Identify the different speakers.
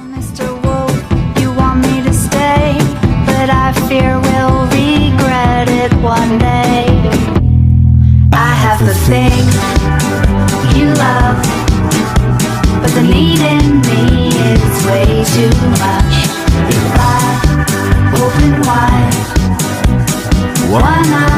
Speaker 1: Mr. Wolf, you want me to stay, but I fear we'll regret it one day. I have the thing you love, but the need in me is way too much. If I open wide, one eye